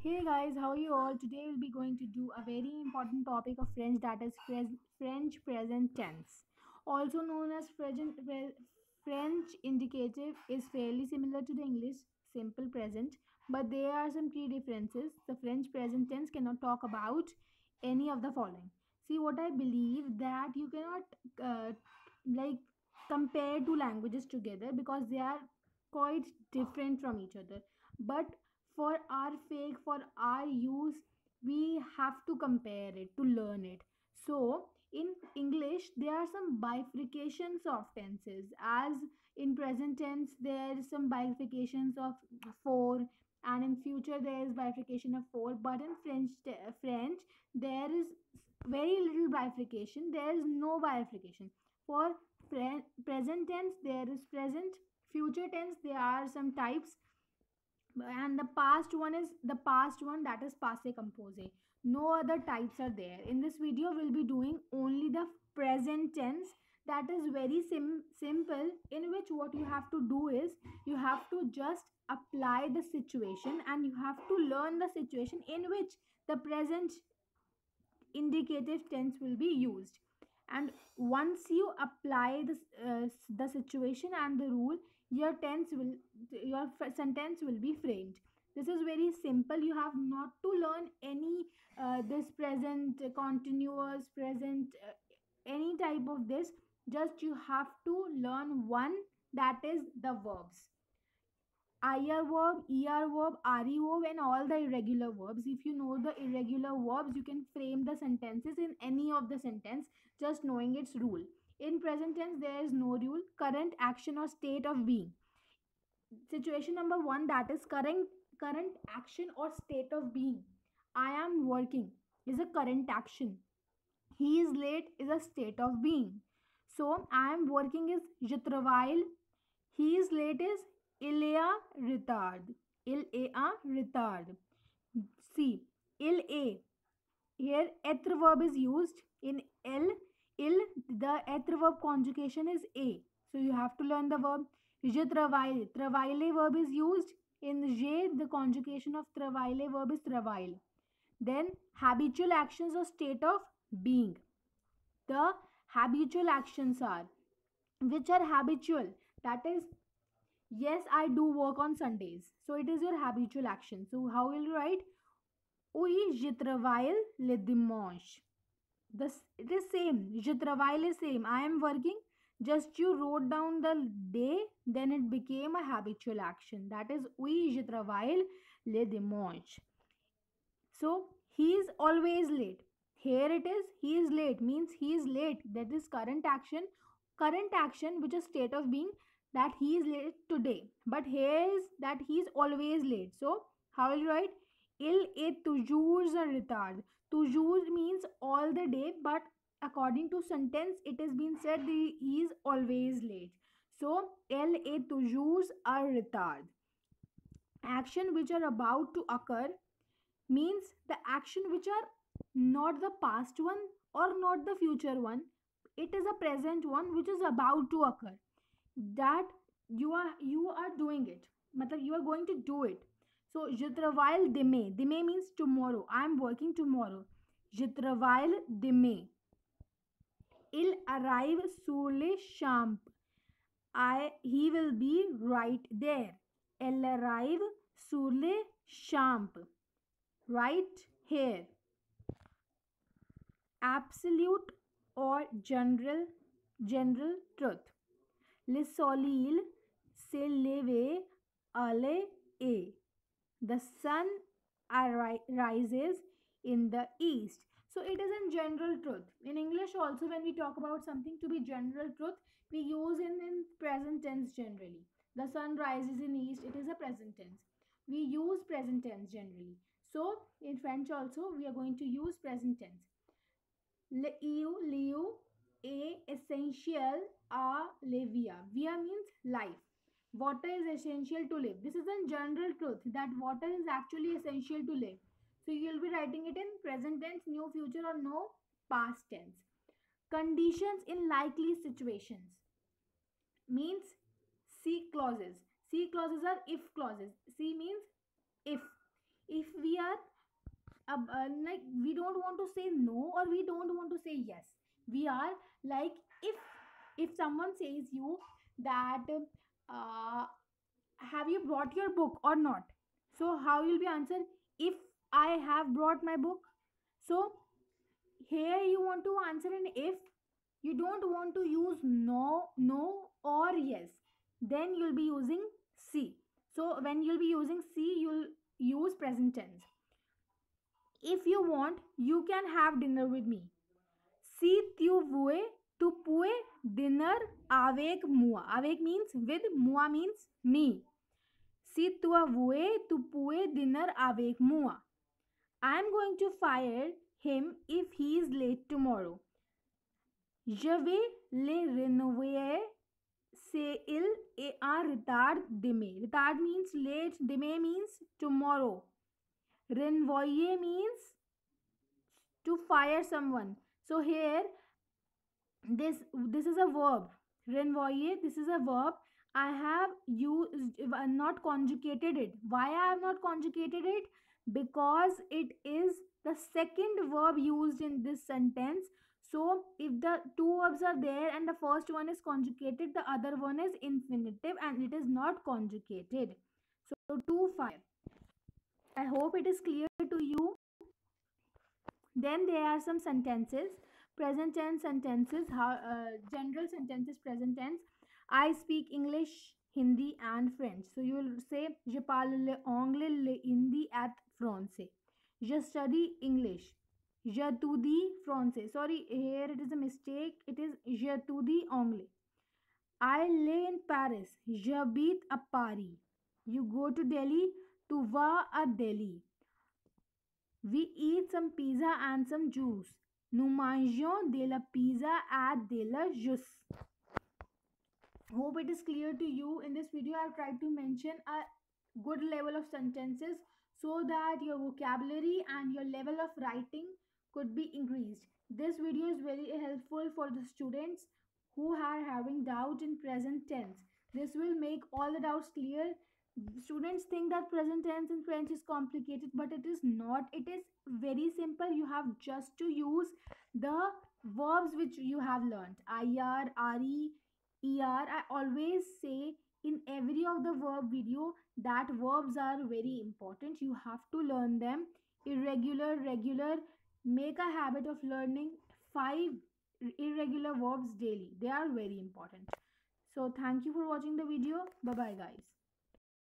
Hey guys, how are you all? Today we'll be going to do a very important topic of French, that is French present tense. Also known as French indicative, is fairly similar to the English simple present, but there are some key differences. The French present tense cannot talk about any of the following. See, what I believe, that you cannot like compare two languages together because they are quite different from each other. But for our sake, for our use, we have to compare it to learn it. So in English there are some bifurcations of tenses, as in present tense there is some bifurcations of four, and in future there is bifurcation of four. But in French there is very little bifurcation, there is no bifurcation. For present tense there is present, future tense there are some types, and the past one is the past one, that is passé composé. No other types are there. In this video we'll be doing only the present tense, that is very simple, in which what you have to do is you have to just apply the situation and you have to learn the situation in which the present indicative tense will be used. And once you apply this the situation and the rule, your sentence will be framed. This is very simple. You have not to learn any this present continuous present any type of this. Just you have to learn one, that is the verbs: IR verb, ER verb, RE verb, and all the irregular verbs. If you know the irregular verbs, you can frame the sentences in any of the sentence, just knowing its rule. In present tense, there is no rule. Current action or state of being. Situation number one, that is current action or state of being. I am working is a current action. He is late is a state of being. So I am working is je travaille. He is late is il est en retard. Il est en retard. See, il est. Here être verb is used in il. Il, the être verb conjugation is a. So you have to learn the verb. Je travaille. Travailler verb is used in je. The conjugation of travailler verb is travail. Then habitual actions or state of being. The habitual actions are, which are habitual, that is, yes, I do work on Sundays, so it is your habitual action. So how will you write? Oui, je travaille le dimanche. This, it is same. Je travaille is same, I am working. Just you wrote down the day, then it became a habitual action, that is oui, je travaille le dimanche. So he is always late. Here it is, he is late means he is late. That is current action. Current action, which is state of being, that he is late today. But here is that he is always late. So how will you write? Il est toujours en retard. Toujours means all the day, but according to sentence, it has been said he is always late. So il est toujours en retard. Action which are about to occur means the action which are not the past one or not the future one. It is a present one which is about to occur, that you are doing it, matlab you are going to do it. So je travaille demain. Demain means tomorrow. I am working tomorrow. Je travaille demain. Il arrive sur les champs. He will be right there. Elle arrive sur les champs, right here. Absolute or general truth. Le soleil se lève à l'est. The sun rises in the east. So it is in general truth. In English also, when we talk about something to be general truth, we use in present tense generally. The sun rises in east, it is a present tense. We use present tense generally. So in French also, we are going to use present tense. Liu est essential à la vie. Via means life. Water is essential to live. This is a general truth, that water is actually essential to live. So you will be writing it in present tense, new, future, or no, past tense. Conditions in likely situations means C clauses. C clauses are if clauses. C means if. If we are like we don't want to say no or we don't want to say yes. We are like, if someone says you that uh, have you brought your book or not, so how you'll be answer? If I have brought my book. So here you want to answer an if. You don't want to use no, no or yes. Then you'll be using C. So when you'll be using C, you'll use present tense. If you want, you can have dinner with me. Si tu veux, tu peux dinner avec moi. Avec means with, moi means me. Si tu veux, tu peux dinner avec moi. I'm going to fire him if he is late tomorrow. Je vais le renvoyer s'il est en retard demain. Retard means late, demain means tomorrow. Renvoyer means to fire someone. So here this is a verb. Renvoyer, this is a verb. I have used, not conjugated it. Why I have not conjugated it? Because it is the second verb used in this sentence. So if the two verbs are there and the first one is conjugated, the other one is infinitive and it is not conjugated. So to fire. I hope it is clear to you. Then there are some sentences, present tense sentences, how general sentences, present tense. I speak English, Hindi, and French. So you will say je parle le anglais, le hindi et français. Je study English. J'étudie français. Sorry, here it is a mistake. It is j'étudie anglais. I live in Paris. J'habite à Paris. You go to Delhi. Tu vas à Delhi. We eat some pizza and some juice. Nous mangeons de la pizza et de la jus. Hope it is clear to you. In this video, I have tried to mention a good level of sentences so that your vocabulary and your level of writing could be increased. This video is very helpful for the students who are having doubt in present tense. This will make all the doubts clear. Students think that present tense in French is complicated, but it is not. It is very simple. You have just to use the verbs which you have learned. IR, RE, ER. I always say in every of the verb video that verbs are very important. You have to learn them. Irregular, regular. Make a habit of learning 5 irregular verbs daily. They are very important. So thank you for watching the video. Bye bye guys.